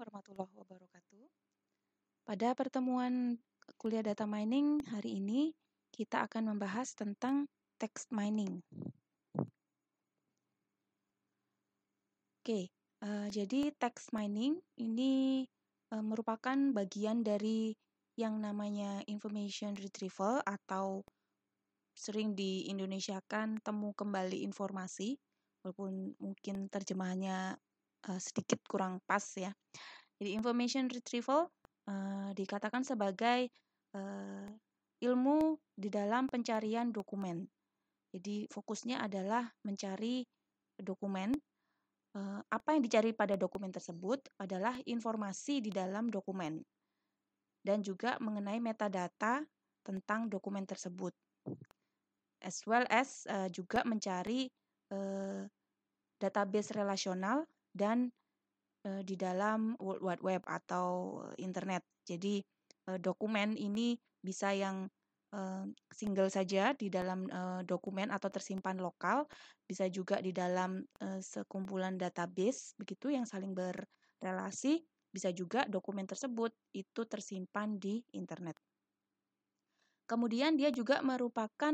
warahmatullahi wabarakatuh. Pada pertemuan kuliah data mining hari ini, kita akan membahas tentang text mining. Oke, jadi text mining ini merupakan bagian dari yang namanya information retrieval atau sering di Indonesiakan temu kembali informasi, walaupun mungkin terjemahannya sedikit kurang pas ya. Jadi information retrieval dikatakan sebagai ilmu di dalam pencarian dokumen. Jadi fokusnya adalah mencari dokumen. Apa yang dicari pada dokumen tersebut adalah informasi di dalam dokumen dan juga mengenai metadata tentang dokumen tersebut, as well as juga mencari database relasional dan di dalam World Wide Web atau internet. Jadi dokumen ini bisa yang single saja di dalam dokumen atau tersimpan lokal, bisa juga di dalam sekumpulan database begitu yang saling berrelasi, bisa juga dokumen tersebut itu tersimpan di internet. Kemudian dia juga merupakan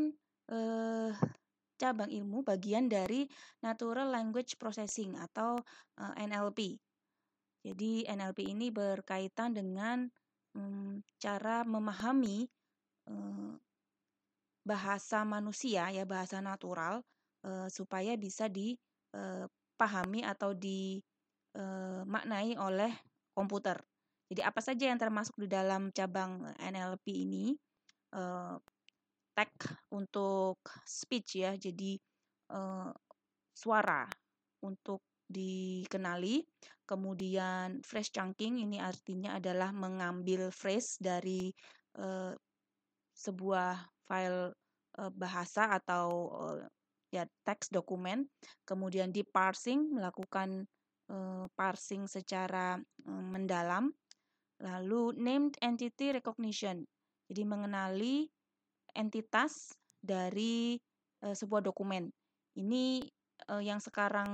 cabang ilmu bagian dari Natural Language Processing atau NLP. Jadi NLP ini berkaitan dengan cara memahami bahasa manusia ya, bahasa natural supaya bisa dipahami atau dimaknai oleh komputer. Jadi apa saja yang termasuk di dalam cabang NLP ini? Tag untuk speech ya, jadi suara untuk dikenali. Kemudian phrase chunking ini artinya adalah mengambil phrase dari sebuah file bahasa atau ya teks dokumen. Kemudian di parsing, melakukan parsing secara mendalam. Lalu named entity recognition, jadi mengenali entitas dari sebuah dokumen. Ini yang sekarang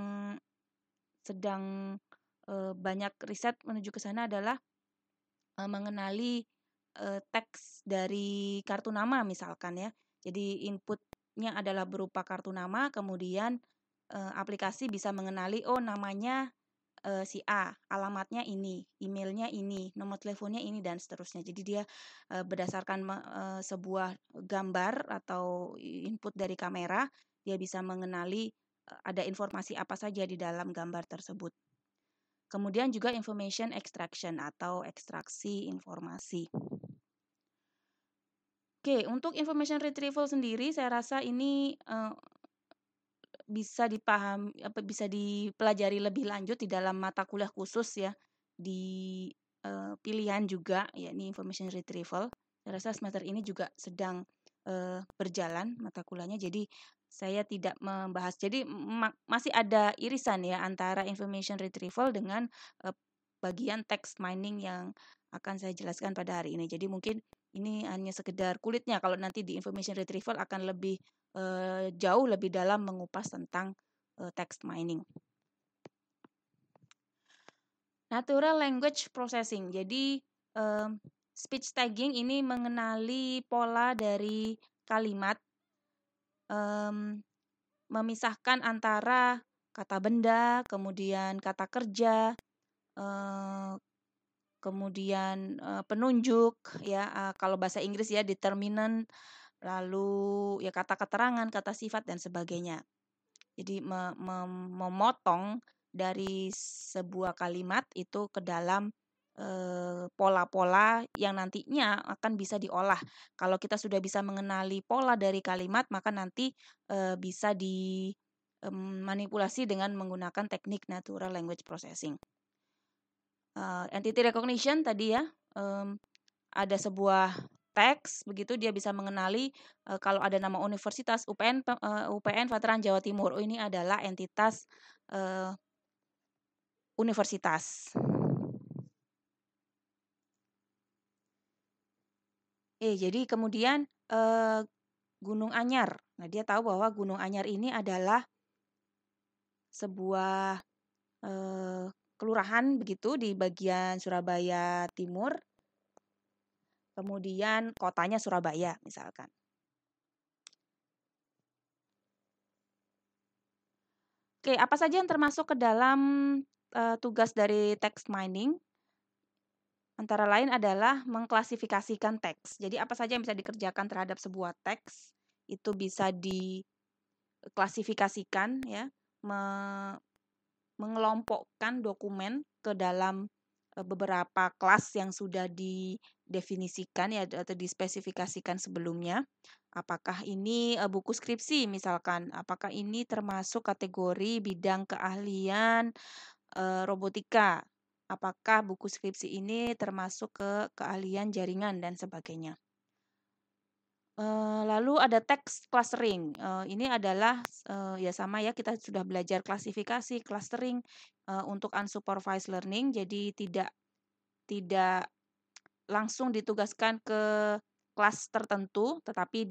sedang banyak riset menuju ke sana adalah mengenali teks dari kartu nama misalkan ya. Jadi inputnya adalah berupa kartu nama, kemudian aplikasi bisa mengenali namanya si A, alamatnya ini, emailnya ini, nomor teleponnya ini dan seterusnya. Jadi dia berdasarkan sebuah gambar atau input dari kamera, dia bisa mengenali ada informasi apa saja di dalam gambar tersebut. Kemudian juga information extraction atau ekstraksi informasi. Oke, untuk information retrieval sendiri saya rasa ini bisa dipelajari lebih lanjut di dalam mata kuliah khusus ya, di pilihan juga yakni information retrieval. Saya rasa semester ini juga sedang berjalan mata kuliahnya, jadi saya tidak membahas. Jadi masih ada irisan ya antara information retrieval dengan bagian text mining yang akan saya jelaskan pada hari ini. Jadi mungkin ini hanya sekedar kulitnya, kalau nanti di information retrieval akan lebih jauh lebih dalam mengupas tentang text mining. Natural language processing. Jadi speech tagging ini mengenali pola dari kalimat, memisahkan antara kata benda, kemudian kata kerja, kemudian penunjuk ya, kalau bahasa Inggris ya determinant, lalu ya kata keterangan, kata sifat dan sebagainya. Jadi memotong dari sebuah kalimat itu ke dalam pola-pola yang nantinya akan bisa diolah. Kalau kita sudah bisa mengenali pola dari kalimat, maka nanti bisa dimanipulasi dengan menggunakan teknik natural language processing. Entity recognition tadi ya, ada sebuah teks begitu dia bisa mengenali kalau ada nama universitas UPN Veteran Jawa Timur. Ini adalah entitas universitas. Jadi kemudian Gunung Anyar. Nah, dia tahu bahwa Gunung Anyar ini adalah sebuah kelurahan begitu di bagian Surabaya Timur, kemudian kotanya Surabaya misalkan. Oke, apa saja yang termasuk ke dalam tugas dari text mining? Antara lain adalah mengklasifikasikan teks. Jadi apa saja yang bisa dikerjakan terhadap sebuah teks itu bisa diklasifikasikan ya, mengelompokkan dokumen ke dalam beberapa kelas yang sudah didefinisikan ya atau dispesifikasikan sebelumnya. Apakah ini buku skripsi misalkan, apakah ini termasuk kategori bidang keahlian robotika, apakah buku skripsi ini termasuk ke keahlian jaringan dan sebagainya. Lalu ada text clustering, ini adalah ya sama ya kita sudah belajar klasifikasi, clustering untuk unsupervised learning, jadi tidak langsung ditugaskan ke kelas tertentu, tetapi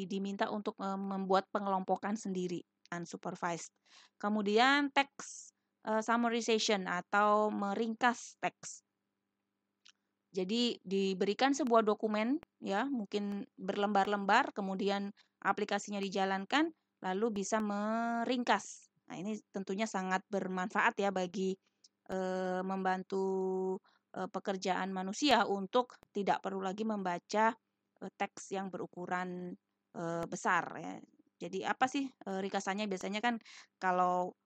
diminta untuk membuat pengelompokan sendiri, unsupervised. Kemudian text summarization atau meringkas teks. Jadi diberikan sebuah dokumen ya, mungkin berlembar-lembar, kemudian aplikasinya dijalankan, lalu bisa meringkas. Nah, ini tentunya sangat bermanfaat ya bagi membantu pekerjaan manusia untuk tidak perlu lagi membaca teks yang berukuran besar ya. Jadi apa sih ringkasannya? Biasanya kan kalau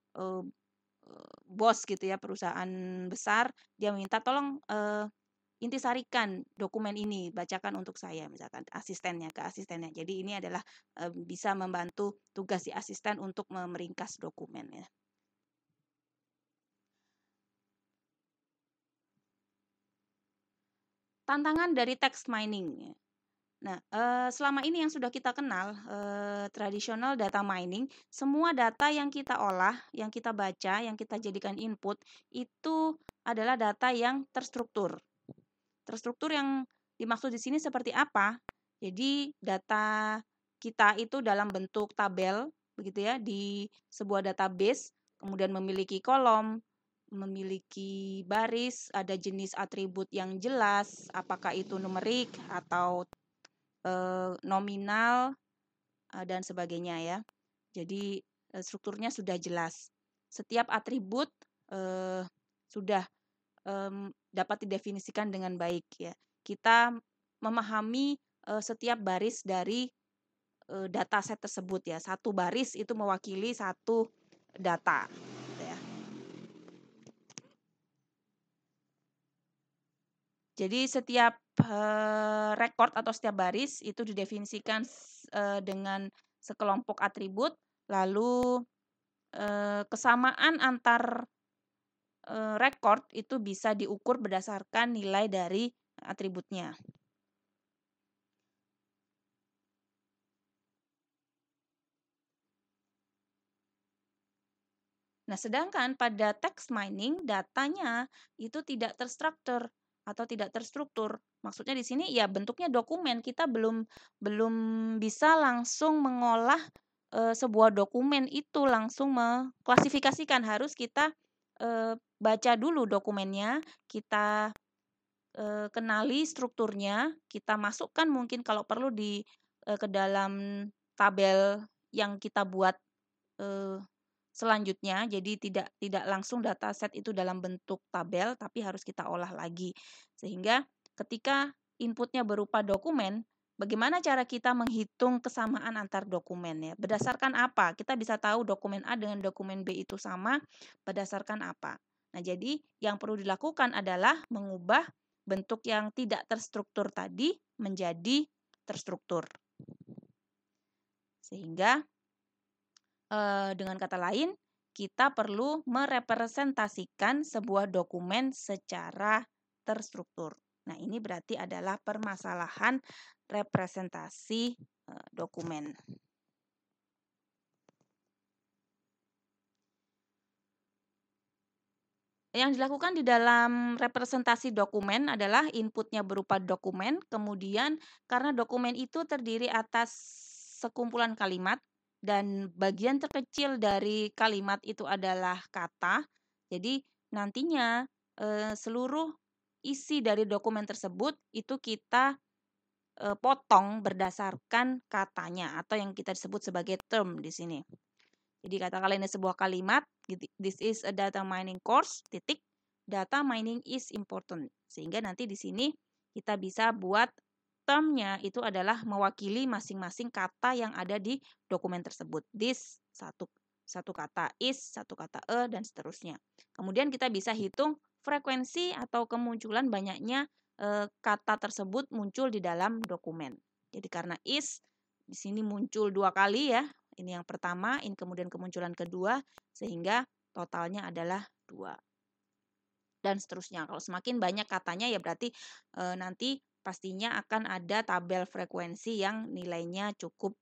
bos gitu ya, perusahaan besar, dia minta tolong intisarikan dokumen ini, bacakan untuk saya, misalkan ke asistennya. Jadi ini adalah bisa membantu tugas si asisten untuk meringkas dokumen ya. Tantangan dari text mining. Nah, selama ini yang sudah kita kenal, tradisional data mining, semua data yang kita olah, yang kita baca, yang kita jadikan input, itu adalah data yang terstruktur. Terstruktur yang dimaksud di sini seperti apa? Jadi data kita itu dalam bentuk tabel, begitu ya, di sebuah database, kemudian memiliki kolom, memiliki baris, ada jenis atribut yang jelas, apakah itu numerik atau nominal dan sebagainya ya. Jadi strukturnya sudah jelas. Setiap atribut sudah dapat didefinisikan dengan baik ya. Kita memahami setiap baris dari dataset tersebut ya. Satu baris itu mewakili satu data. Gitu ya. Jadi setiap record atau setiap baris itu didefinisikan dengan sekelompok atribut, lalu kesamaan antar record itu bisa diukur berdasarkan nilai dari atributnya. Nah, sedangkan pada text mining datanya itu tidak terstruktur atau tidak terstruktur. Maksudnya di sini ya bentuknya dokumen, kita belum bisa langsung mengolah sebuah dokumen itu langsung mengklasifikasikan, harus kita baca dulu dokumennya, kita kenali strukturnya, kita masukkan mungkin kalau perlu ke dalam tabel yang kita buat selanjutnya. Jadi tidak langsung dataset itu dalam bentuk tabel, tapi harus kita olah lagi. Sehingga ketika inputnya berupa dokumen, bagaimana cara kita menghitung kesamaan antar dokumen ya? Berdasarkan apa? Kita bisa tahu dokumen A dengan dokumen B itu sama berdasarkan apa? Nah, jadi yang perlu dilakukan adalah mengubah bentuk yang tidak terstruktur tadi menjadi terstruktur. Sehingga dengan kata lain, kita perlu merepresentasikan sebuah dokumen secara terstruktur. Nah, ini berarti adalah permasalahan representasi dokumen. Yang dilakukan di dalam representasi dokumen adalah inputnya berupa dokumen, kemudian karena dokumen itu terdiri atas sekumpulan kalimat dan bagian terkecil dari kalimat itu adalah kata, jadi nantinya seluruh isi dari dokumen tersebut itu kita potong berdasarkan katanya atau yang kita sebut sebagai term di sini. Jadi katakanlah ini sebuah kalimat, this is a data mining course, titik, data mining is important. Sehingga nanti di sini kita bisa buat termnya itu adalah mewakili masing-masing kata yang ada di dokumen tersebut. This, satu kata, is, satu kata dan seterusnya. Kemudian kita bisa hitung frekuensi atau kemunculan banyaknya kata tersebut muncul di dalam dokumen. Jadi karena is, di sini muncul 2 kali ya, ini yang pertama, ini kemudian kemunculan kedua, sehingga totalnya adalah 2. Dan seterusnya. Kalau semakin banyak katanya ya berarti nanti pastinya akan ada tabel frekuensi yang nilainya cukup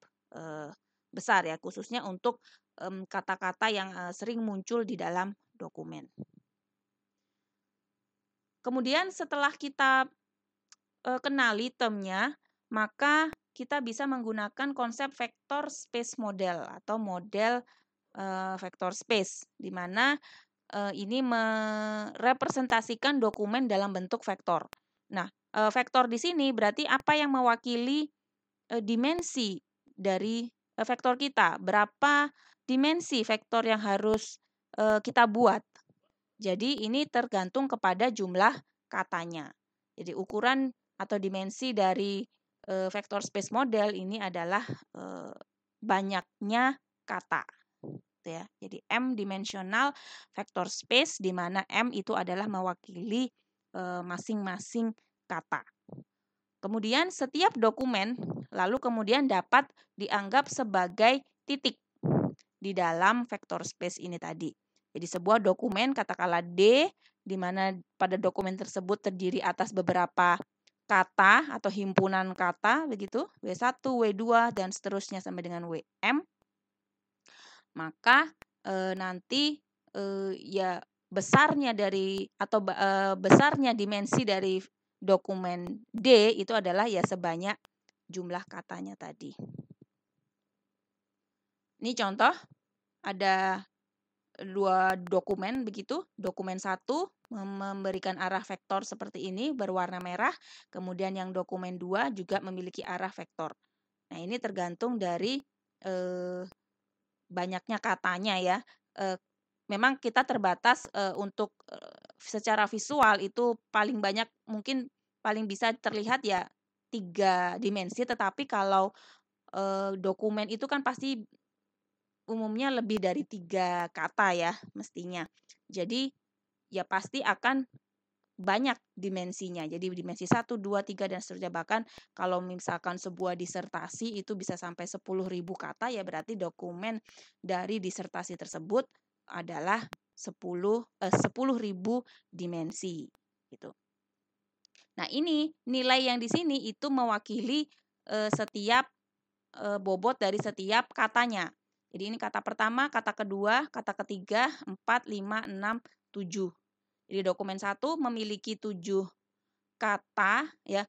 besar ya, khususnya untuk kata-kata yang sering muncul di dalam dokumen. Kemudian setelah kita kenali termnya, maka kita bisa menggunakan konsep vector space model atau model vector space, di mana ini merepresentasikan dokumen dalam bentuk vektor. Nah, vektor di sini berarti apa yang mewakili dimensi dari vektor kita. Berapa dimensi vektor yang harus kita buat. Jadi ini tergantung kepada jumlah katanya. Jadi ukuran atau dimensi dari vector space model ini adalah banyaknya kata. Ya. Jadi M dimensional vector space di mana M itu adalah mewakili masing-masing kata. Kemudian setiap dokumen lalu kemudian dapat dianggap sebagai titik di dalam vector space ini tadi. Jadi sebuah dokumen katakanlah D di mana pada dokumen tersebut terdiri atas beberapa kata atau himpunan kata begitu, W1, W2 dan seterusnya sampai dengan WM. Maka nanti ya besarnya dari atau besarnya dimensi dari dokumen D itu adalah ya sebanyak jumlah katanya tadi. Ini contoh ada 2 dokumen begitu. Dokumen 1 memberikan arah vektor seperti ini berwarna merah, kemudian yang dokumen 2 juga memiliki arah vektor. Nah, ini tergantung dari banyaknya katanya ya. Memang kita terbatas untuk secara visual itu paling banyak mungkin paling bisa terlihat ya 3 dimensi, tetapi kalau dokumen itu kan pasti umumnya lebih dari 3 kata ya mestinya. Jadi ya pasti akan banyak dimensinya. Jadi dimensi 1, 2, 3 dan seterusnya. Bahkan kalau misalkan sebuah disertasi itu bisa sampai 10.000 kata ya berarti dokumen dari disertasi tersebut adalah 10.000 dimensi gitu. Nah, ini nilai yang di sini itu mewakili setiap bobot dari setiap katanya. Jadi ini kata pertama, kata kedua, kata ketiga, 4, 5, 6, 7. Jadi dokumen 1 memiliki 7 kata ya.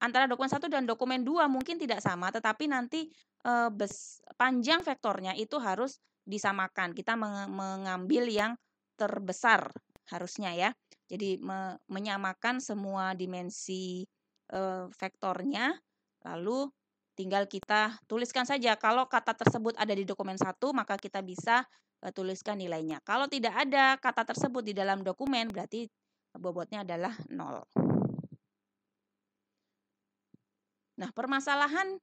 Antara dokumen 1 dan dokumen 2 mungkin tidak sama, tetapi nanti panjang vektornya itu harus disamakan. Kita mengambil yang terbesar harusnya ya. Jadi menyamakan semua dimensi vektornya, lalu tinggal kita tuliskan saja. Kalau kata tersebut ada di dokumen 1, maka kita bisa tuliskan nilainya. Kalau tidak ada kata tersebut di dalam dokumen, berarti bobotnya adalah 0. Nah, permasalahan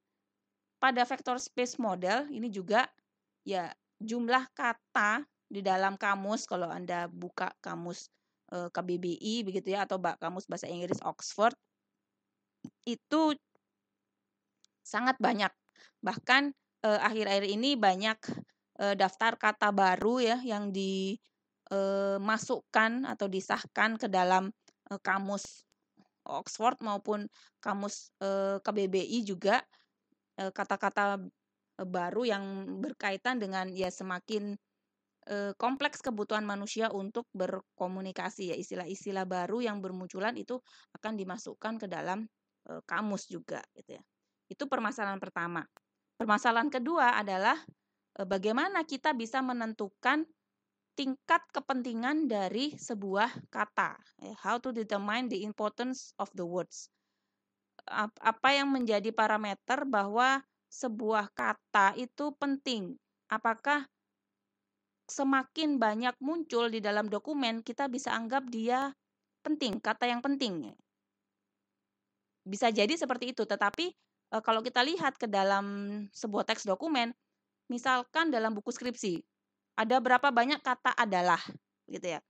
pada vector space model ini juga ya jumlah kata di dalam kamus, kalau Anda buka kamus KBBI begitu ya atau kamus bahasa Inggris Oxford itu sangat banyak. Bahkan akhir-akhir ini banyak daftar kata baru ya yang dimasukkan atau disahkan ke dalam kamus Oxford maupun kamus KBBI juga kata-kata baru yang berkaitan dengan ya semakin kompleks kebutuhan manusia untuk berkomunikasi ya istilah-istilah baru yang bermunculan itu akan dimasukkan ke dalam kamus juga gitu ya. Itu permasalahan pertama. Permasalahan kedua adalah bagaimana kita bisa menentukan tingkat kepentingan dari sebuah kata. How to determine the importance of the words. Apa yang menjadi parameter bahwa sebuah kata itu penting? Apakah semakin banyak muncul di dalam dokumen, kita bisa anggap dia penting, kata yang penting. Bisa jadi seperti itu, tetapi kalau kita lihat ke dalam sebuah teks dokumen, misalkan dalam buku skripsi, ada berapa banyak kata adalah, gitu ya.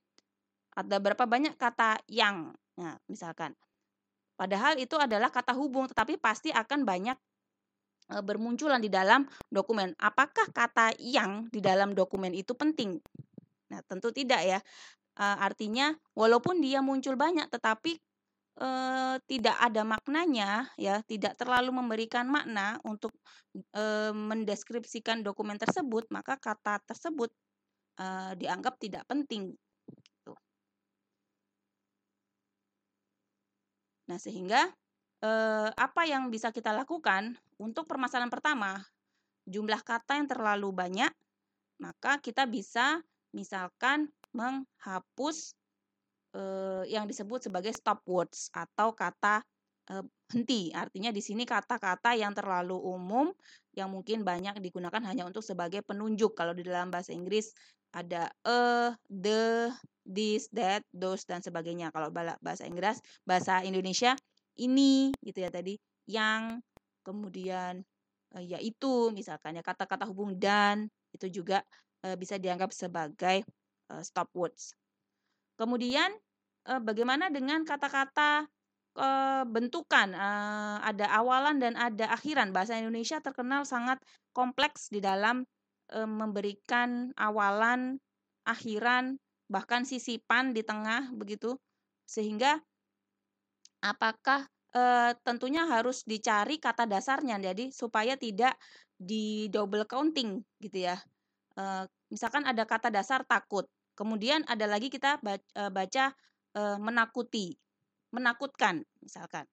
Ada berapa banyak kata yang, nah, misalkan. Padahal itu adalah kata hubung, tetapi pasti akan banyak bermunculan di dalam dokumen. Apakah kata yang di dalam dokumen itu penting? Nah, tentu tidak ya. Artinya walaupun dia muncul banyak, tetapi tidak ada maknanya, ya, tidak terlalu memberikan makna untuk mendeskripsikan dokumen tersebut, maka kata tersebut dianggap tidak penting. Gitu. Nah, sehingga apa yang bisa kita lakukan untuk permasalahan pertama, jumlah kata yang terlalu banyak, maka kita bisa misalkan menghapus yang disebut sebagai stop words atau kata henti. Artinya di sini kata-kata yang terlalu umum yang mungkin banyak digunakan hanya untuk sebagai penunjuk. Kalau di dalam bahasa Inggris ada the, this, that, those dan sebagainya. Kalau bahasa Indonesia ini gitu ya tadi, yang, kemudian yaitu misalkan ya, kata-kata hubung dan itu juga bisa dianggap sebagai stop words. Kemudian bagaimana dengan kata-kata bentukan, ada awalan dan ada akhiran. Bahasa Indonesia terkenal sangat kompleks di dalam memberikan awalan, akhiran, bahkan sisipan di tengah begitu. Sehingga apakah tentunya harus dicari kata dasarnya, jadi supaya tidak di double counting gitu ya. Misalkan ada kata dasar takut, kemudian ada lagi kita baca menakuti, menakutkan misalkan.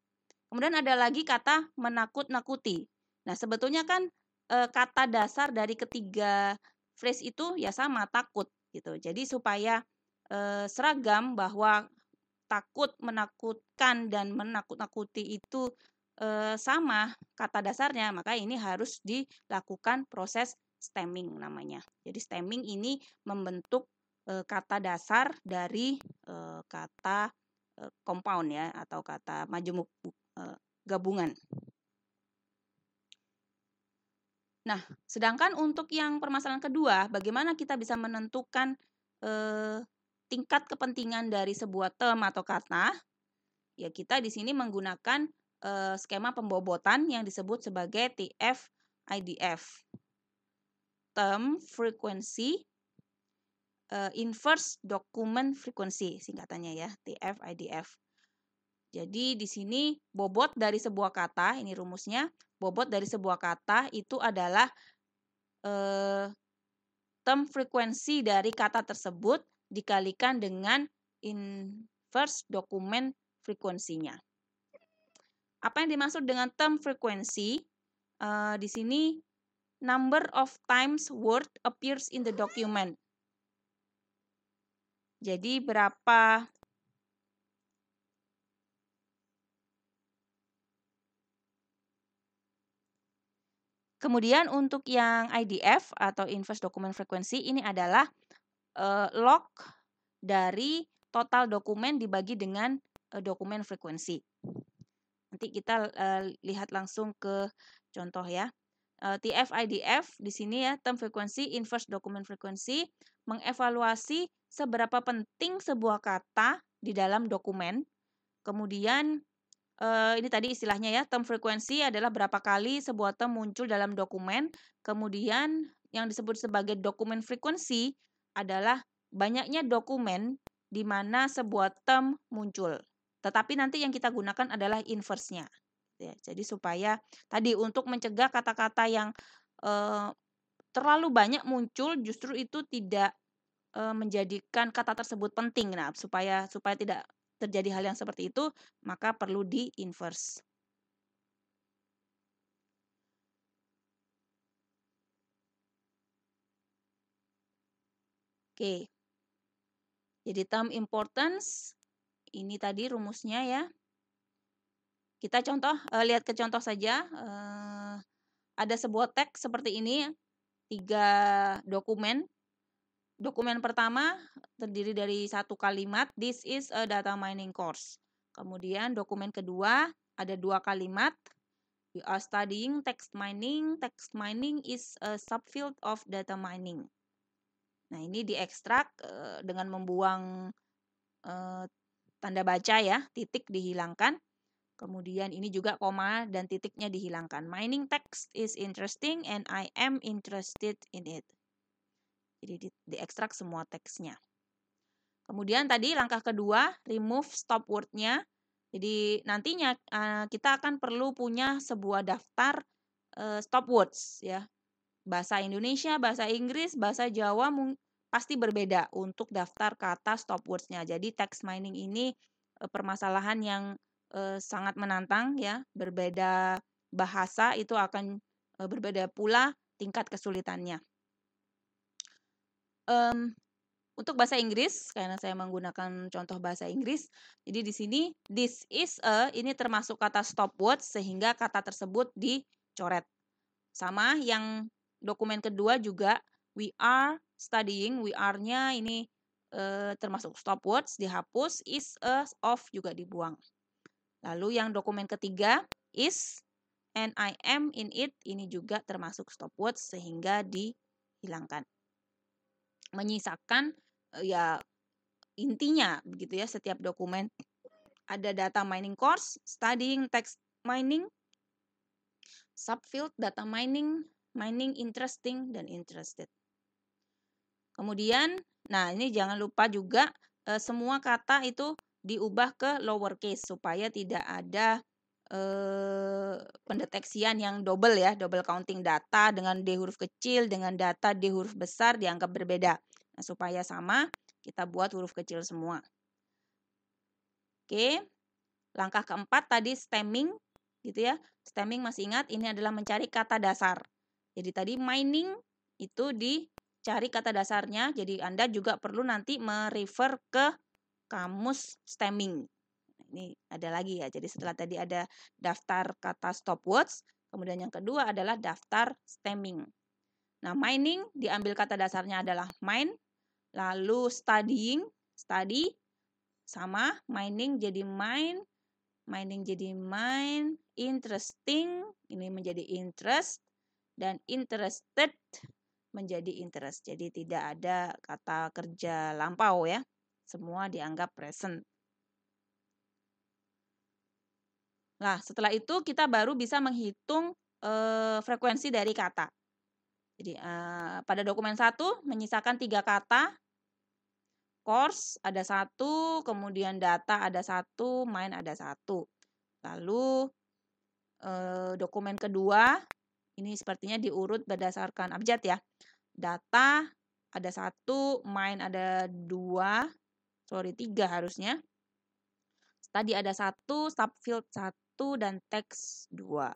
Kemudian ada lagi kata menakut-nakuti. Nah, sebetulnya kan kata dasar dari ketiga phrase itu ya sama, takut gitu. Jadi supaya seragam bahwa takut, menakutkan dan menakut-nakuti itu sama kata dasarnya, maka ini harus dilakukan proses stemming namanya. Jadi stemming ini membentuk kata dasar dari kata compound ya, atau kata majemuk gabungan. Nah, sedangkan untuk yang permasalahan kedua, bagaimana kita bisa menentukan tingkat kepentingan dari sebuah term atau kata? Ya, kita di sini menggunakan skema pembobotan yang disebut sebagai TF-IDF. Term Frequency Inverse Document Frequency, singkatannya ya, TF-IDF. Jadi di sini bobot dari sebuah kata, ini rumusnya, bobot dari sebuah kata itu adalah term frekuensi dari kata tersebut dikalikan dengan inverse document frekuensinya. Apa yang dimaksud dengan term frekuensi? Di sini number of times word appears in the document. Jadi berapa kemudian untuk yang IDF atau inverse document frequency ini adalah log dari total dokumen dibagi dengan dokumen frekuensi. Nanti kita lihat langsung ke contoh ya. TF-IDF di sini ya, term frequency, inverse document frequency, mengevaluasi seberapa penting sebuah kata di dalam dokumen. Kemudian ini tadi istilahnya ya, term frequency adalah berapa kali sebuah term muncul dalam dokumen. Kemudian yang disebut sebagai dokumen frequency adalah banyaknya dokumen di mana sebuah term muncul. Tetapi nanti yang kita gunakan adalah inverse-nya. Ya, jadi supaya tadi untuk mencegah kata-kata yang terlalu banyak muncul, justru itu tidak menjadikan kata tersebut penting. Nah, supaya tidak terjadi hal yang seperti itu, maka perlu di inverse. Oke, Jadi term importance, ini tadi rumusnya ya. Kita lihat ke contoh saja. Ada sebuah teks seperti ini, 3 dokumen. Dokumen pertama terdiri dari 1 kalimat, this is a data mining course. Kemudian dokumen kedua ada 2 kalimat, we are studying text mining. Text mining is a subfield of data mining. Nah, ini diekstrak dengan membuang tanda baca ya, titik dihilangkan. Kemudian ini juga koma dan titiknya dihilangkan. Mining text is interesting and I am interested in it. Jadi diekstrak semua teksnya. Kemudian tadi langkah kedua, remove stop word-nya. Jadi nantinya kita akan perlu punya sebuah daftar stop words ya. Bahasa Indonesia, bahasa Inggris, bahasa Jawa pasti berbeda untuk daftar kata stop words-nya. Jadi text mining ini permasalahan yang sangat menantang ya. Berbeda bahasa itu akan berbeda pula tingkat kesulitannya. Untuk bahasa Inggris, karena saya menggunakan contoh bahasa Inggris, jadi di sini this is a ini termasuk kata stop words sehingga kata tersebut dicoret. Sama yang dokumen kedua juga we are studying, we are-nya ini termasuk stop words dihapus, is a of juga dibuang. Lalu yang dokumen ketiga is and I am in it ini juga termasuk stop words sehingga dihilangkan. Menyisakan ya intinya begitu ya, setiap dokumen ada data mining course, studying text mining, subfield data mining, mining interesting dan interested. Kemudian, nah ini jangan lupa juga semua kata itu diubah ke lowercase supaya tidak ada pendeteksian yang double ya, double counting data dengan D huruf kecil dengan data D huruf besar dianggap berbeda. Nah, supaya sama, kita buat huruf kecil semua. Oke. Langkah keempat tadi stemming gitu ya. Stemming masih ingat ini adalah mencari kata dasar. Jadi tadi mining itu dicari kata dasarnya. Jadi Anda juga perlu nanti merefer ke kamus stemming. Ini ada lagi ya. Jadi setelah tadi ada daftar kata stop words, kemudian yang kedua adalah daftar stemming. Nah, mining diambil kata dasarnya adalah mine, lalu studying, study, sama mining jadi mine, mining jadi mine, interesting, ini menjadi interest, dan interested menjadi interest. Jadi tidak ada kata kerja lampau ya. Semua dianggap present. Nah, setelah itu kita baru bisa menghitung frekuensi dari kata. Jadi pada dokumen 1 menyisakan 3 kata. Course ada 1, kemudian data ada 1, mine ada 1. Lalu dokumen kedua ini sepertinya diurut berdasarkan abjad ya. Data ada 1, mine ada 2, 3 harusnya. Tadi ada 1, subfield 1, dan teks 2.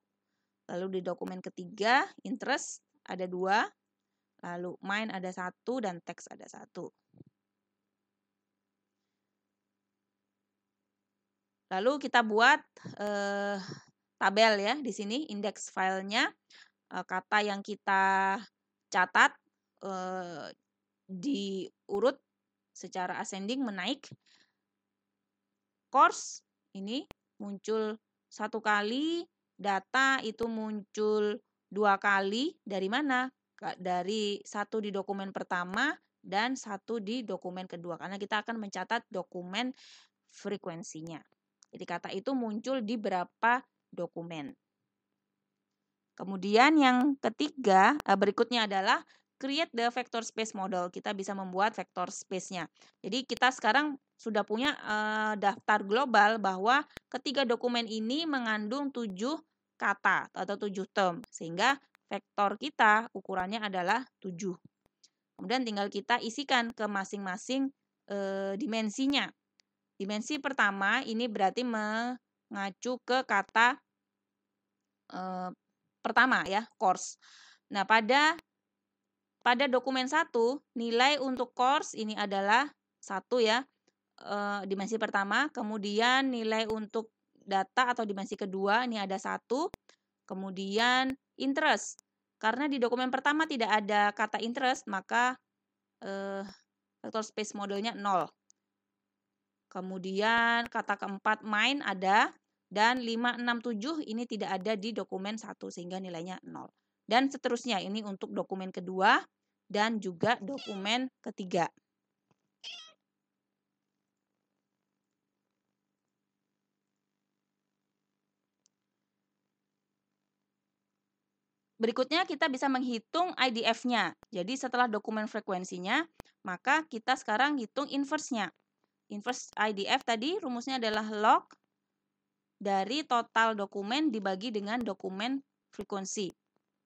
Lalu di dokumen ketiga, interest ada 2, lalu mine ada 1, dan teks ada 1. Lalu kita buat tabel ya di sini, indeks filenya, kata yang kita catat diurut secara ascending menaik. Course ini muncul 1 kali, data itu muncul 2 kali. Dari mana? Dari 1 di dokumen pertama dan 1 di dokumen kedua. Karena kita akan mencatat dokumen frekuensinya. Jadi kata itu muncul di berapa dokumen. Kemudian yang ketiga, berikutnya adalah create the vector space model. Kita bisa membuat vector space-nya. Jadi kita sekarang sudah punya daftar global bahwa ketiga dokumen ini mengandung 7 kata atau 7 term. Sehingga vektor kita ukurannya adalah 7. Kemudian tinggal kita isikan ke masing-masing dimensinya. Dimensi pertama ini berarti mengacu ke kata pertama ya, course. Nah, pada dokumen 1, nilai untuk course ini adalah 1 ya, dimensi pertama, kemudian nilai untuk data atau dimensi kedua ini ada 1, kemudian interest. Karena di dokumen pertama tidak ada kata interest, maka vector space modelnya 0. Kemudian kata keempat main ada, dan 5, 6, 7 ini tidak ada di dokumen 1 sehingga nilainya 0. Dan seterusnya ini untuk dokumen kedua dan juga dokumen ketiga. Berikutnya kita bisa menghitung IDF-nya. Jadi setelah dokumen frekuensinya, maka kita sekarang hitung inverse-nya. Inverse IDF tadi rumusnya adalah log dari total dokumen dibagi dengan dokumen frekuensi.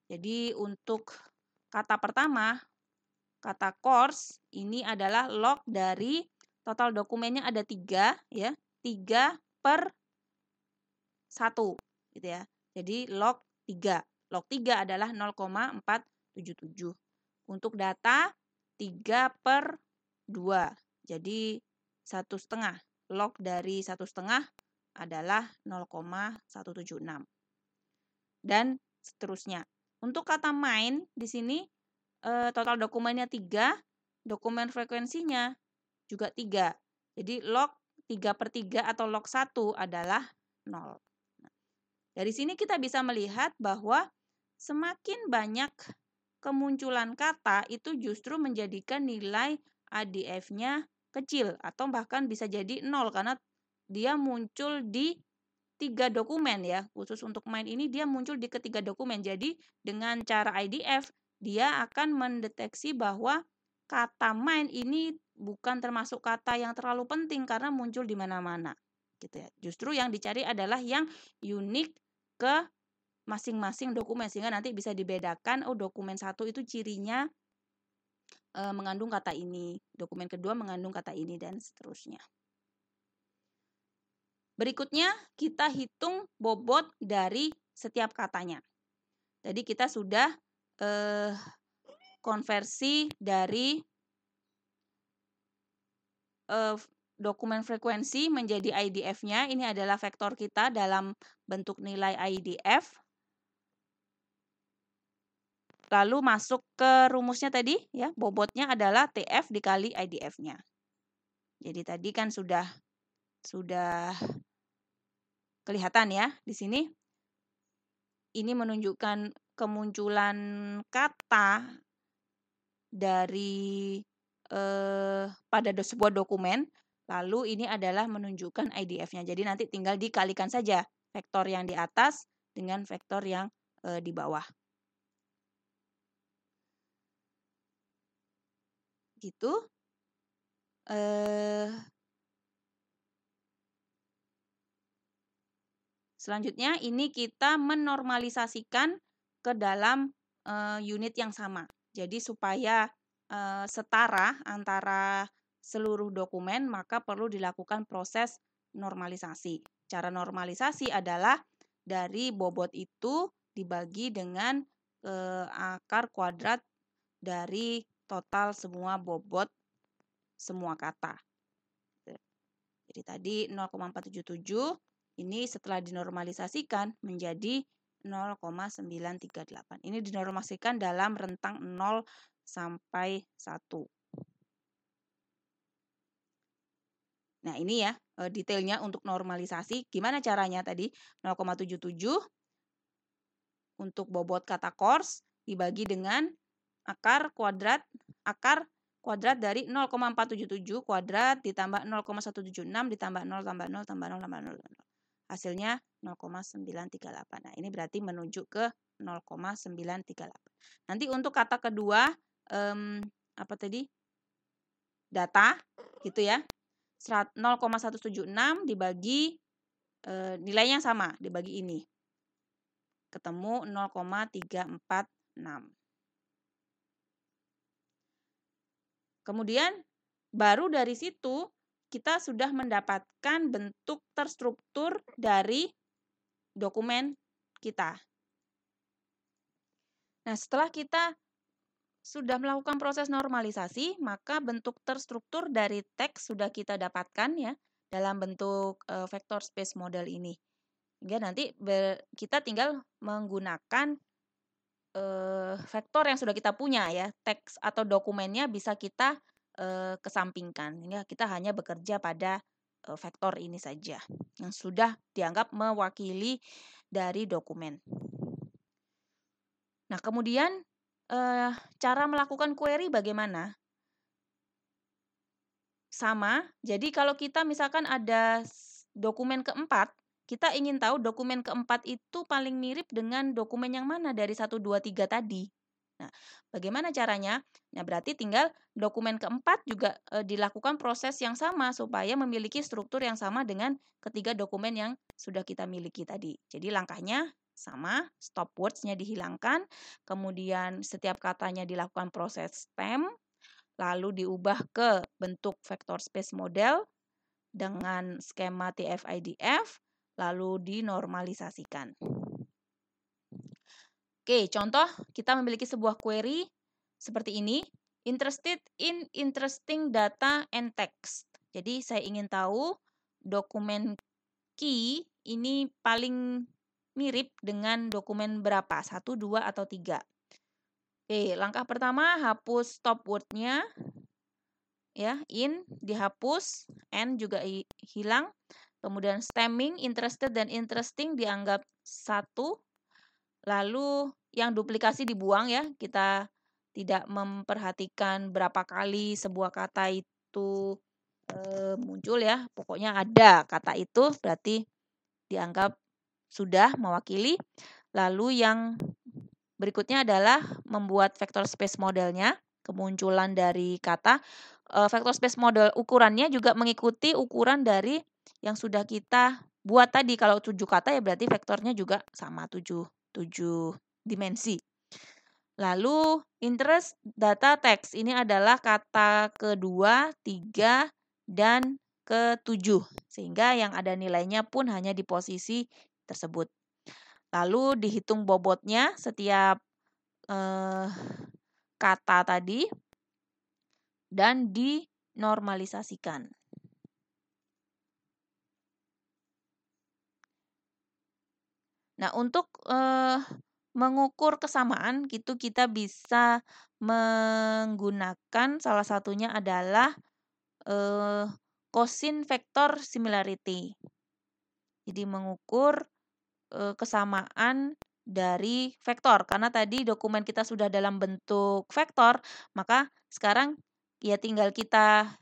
Jadi untuk kata pertama, kata course, ini adalah log dari total dokumennya ada 3, ya. 3 per 1, gitu ya. Jadi log 3. Log 3 adalah 0,477. Untuk data 3 per 2. Jadi 1,5. Log dari 1,5 adalah 0,176. Dan seterusnya. Untuk kata main di sini total dokumennya 3, dokumen frekuensinya juga 3. Jadi log 3 per 3 atau log 1 adalah 0. Dari sini kita bisa melihat bahwa semakin banyak kemunculan kata itu justru menjadikan nilai ADF-nya kecil atau bahkan bisa jadi 0 karena dia muncul di 3 dokumen ya. Khusus untuk main ini dia muncul di ketiga dokumen. Jadi dengan cara IDF dia akan mendeteksi bahwa kata main ini bukan termasuk kata yang terlalu penting karena muncul di mana-mana. Gitu ya. Justru yang dicari adalah yang unik ke masing-masing dokumen sehingga nanti bisa dibedakan dokumen 1 itu cirinya mengandung kata ini, dokumen kedua mengandung kata ini dan seterusnya. Berikutnya kita hitung bobot dari setiap katanya. Jadi kita sudah konversi dari dokumen frekuensi menjadi IDF-nya. Ini adalah vektor kita dalam bentuk nilai IDF. Lalu masuk ke rumusnya tadi, ya, bobotnya adalah TF dikali IDF-nya. Jadi tadi kan sudah kelihatan ya di sini. Ini menunjukkan kemunculan kata dari pada sebuah dokumen. Lalu ini adalah menunjukkan IDF-nya. Jadi nanti tinggal dikalikan saja vektor yang di atas dengan vektor yang di bawah. Gitu. Selanjutnya ini kita menormalisasikan ke dalam unit yang sama. Jadi supaya setara antara seluruh dokumen, maka perlu dilakukan proses normalisasi. Cara normalisasi adalah dari bobot itu dibagi dengan akar kuadrat dari total semua bobot semua kata. Jadi tadi 0,477 ini setelah dinormalisasikan menjadi 0,938. Ini dinormalisasikan dalam rentang 0 sampai 1. Nah, ini ya detailnya untuk normalisasi. Gimana caranya tadi? 0,77 untuk bobot kata course dibagi dengan akar kuadrat dari 0,477 kuadrat ditambah 0,176 ditambah 0 tambah 0 tambah 0 tambah 0. Hasilnya 0,938. Nah, ini berarti menuju ke 0,938. Nanti untuk kata kedua apa tadi? Data gitu ya. 0,176 dibagi nilainya sama, dibagi ini. Ketemu 0,346. Kemudian baru dari situ kita sudah mendapatkan bentuk terstruktur dari dokumen kita. Nah, setelah kita sudah melakukan proses normalisasi, maka bentuk terstruktur dari teks sudah kita dapatkan ya dalam bentuk vector space model ini. Hingga nanti kita tinggal menggunakan vektor yang sudah kita punya ya, teks atau dokumennya bisa kita kesampingkan. Sehingga kita hanya bekerja pada vektor ini saja yang sudah dianggap mewakili dari dokumen. Nah, kemudian cara melakukan query bagaimana? Sama, jadi kalau kita misalkan ada dokumen keempat, kita ingin tahu dokumen keempat itu paling mirip dengan dokumen yang mana dari 1, 2, 3 tadi. Nah, bagaimana caranya? Nah, berarti tinggal dokumen keempat juga dilakukan proses yang sama supaya memiliki struktur yang sama dengan ketiga dokumen yang sudah kita miliki tadi. Jadi langkahnya sama, stop words-nya dihilangkan, kemudian setiap katanya dilakukan proses stem, lalu diubah ke bentuk vector space model dengan skema TF-IDF, lalu dinormalisasikan. Oke, contoh kita memiliki sebuah query seperti ini, interested in interesting data and text. Jadi saya ingin tahu dokumen key ini paling mirip dengan dokumen berapa, 1, 2, atau 3. Oke, langkah pertama hapus stop word-nya. Ya, in dihapus, n juga hilang. Kemudian stemming, interested dan interesting dianggap 1. Lalu yang duplikasi dibuang ya. Kita tidak memperhatikan berapa kali sebuah kata itu muncul ya. Pokoknya ada kata itu berarti dianggap sudah mewakili. Lalu yang berikutnya adalah membuat vector space modelnya, kemunculan dari kata. Vector space model ukurannya juga mengikuti ukuran dari yang sudah kita buat tadi. Kalau 7 kata ya berarti vektornya juga sama 7 dimensi. Lalu interest data text ini adalah kata kedua, 3, dan ke-7. Sehingga yang ada nilainya pun hanya di posisi tersebut. Lalu dihitung bobotnya setiap kata tadi dan dinormalisasikan. Nah, untuk mengukur kesamaan gitu kita bisa menggunakan salah satunya adalah cosine vector similarity. Jadi mengukur kesamaan dari vektor. Karena tadi dokumen kita sudah dalam bentuk vektor, maka sekarang ya tinggal kita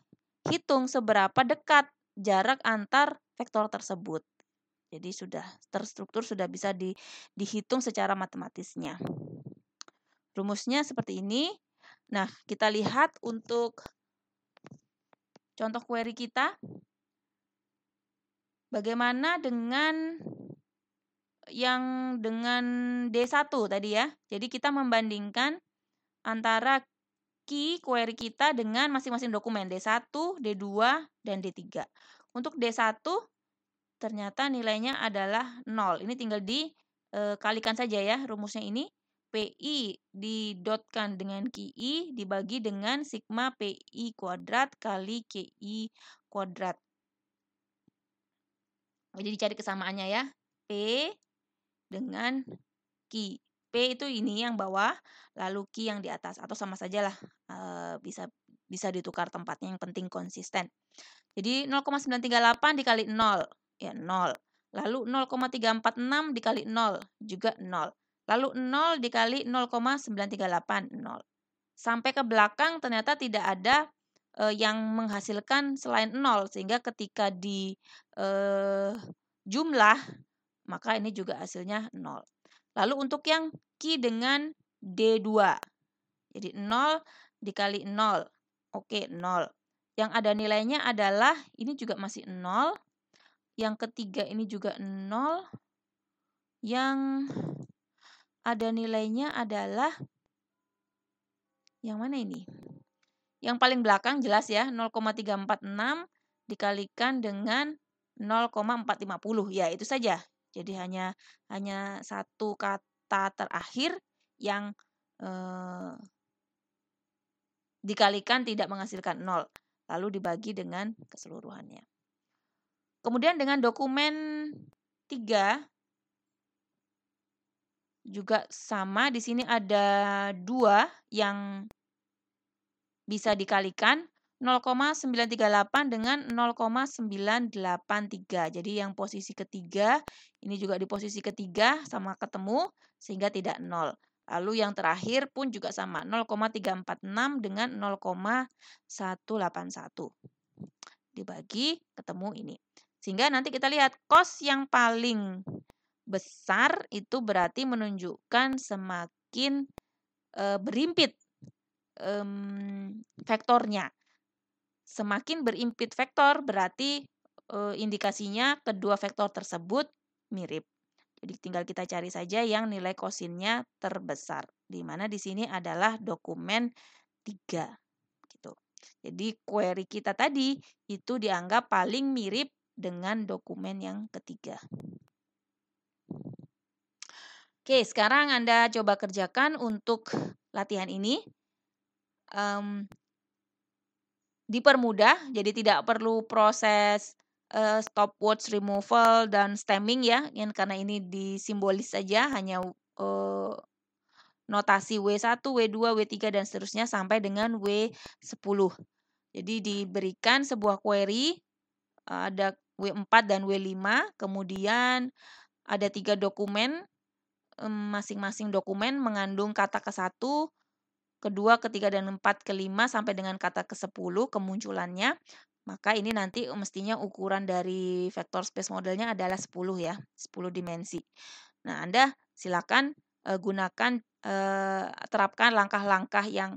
hitung seberapa dekat jarak antar vektor tersebut. Jadi sudah terstruktur, sudah bisa dihitung secara matematisnya. Rumusnya seperti ini. Nah, kita lihat untuk contoh query kita. Bagaimana dengan yang dengan D1 tadi ya. Jadi kita membandingkan antara key query kita dengan masing-masing dokumen D1, D2, dan D3. Untuk D1 ternyata nilainya adalah 0. Ini tinggal dikalikan saja ya rumusnya ini. PI didotkan dengan QI dibagi dengan sigma PI kuadrat kali QI kuadrat. Jadi dicari kesamaannya ya. P dengan Q. P itu ini yang bawah, lalu Q yang di atas. Atau sama saja lah, bisa ditukar tempatnya, yang penting konsisten. Jadi 0,938 dikali 0, ya 0. Lalu 0,346 dikali 0, juga 0. Lalu 0 dikali 0,938, 0. Sampai ke belakang ternyata tidak ada yang menghasilkan selain 0. Sehingga ketika di jumlah, maka ini juga hasilnya 0. Lalu untuk yang Q dengan D2. Jadi 0 dikali 0. Oke, 0. Yang ada nilainya adalah, ini juga masih 0. Yang ketiga ini juga 0. Yang ada nilainya adalah, yang mana ini? Yang paling belakang jelas ya, 0,346 dikalikan dengan 0,450. Ya, itu saja. Jadi hanya satu kata terakhir yang dikalikan tidak menghasilkan 0, lalu dibagi dengan keseluruhannya. Kemudian dengan dokumen 3 juga sama, di sini ada 2 yang bisa dikalikan, 0,938 dengan 0,983. Jadi yang posisi ketiga, ini juga di posisi ketiga sama ketemu, sehingga tidak 0. Lalu yang terakhir pun juga sama, 0,346 dengan 0,181. Dibagi, ketemu ini. Sehingga nanti kita lihat, kos yang paling besar itu berarti menunjukkan semakin berimpit vektornya. Semakin berimpit vektor berarti indikasinya kedua vektor tersebut mirip. Jadi tinggal kita cari saja yang nilai kosinnya terbesar. Di mana di sini adalah dokumen 3. Gitu. Jadi query kita tadi itu dianggap paling mirip dengan dokumen yang ketiga. Oke, sekarang Anda coba kerjakan untuk latihan ini. Dipermudah, jadi tidak perlu proses stopwatch removal dan stemming ya, karena ini disimbolis saja, hanya notasi W1, W2, W3 dan seterusnya sampai dengan W10. Jadi diberikan sebuah query, ada W4 dan W5, kemudian ada 3 dokumen, masing-masing dokumen mengandung kata ke-1, kedua, ketiga, dan empat, kelima sampai dengan kata ke-10 kemunculannya, maka ini nanti mestinya ukuran dari vektor space modelnya adalah 10 ya, 10 dimensi. Nah, Anda silakan gunakan terapkan langkah-langkah yang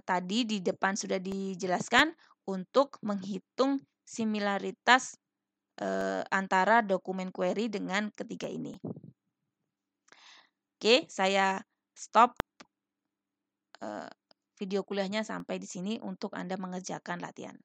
tadi di depan sudah dijelaskan untuk menghitung similaritas antara dokumen query dengan ketiga ini. Oke, saya stop video kuliahnya sampai di sini untuk Anda mengerjakan latihan.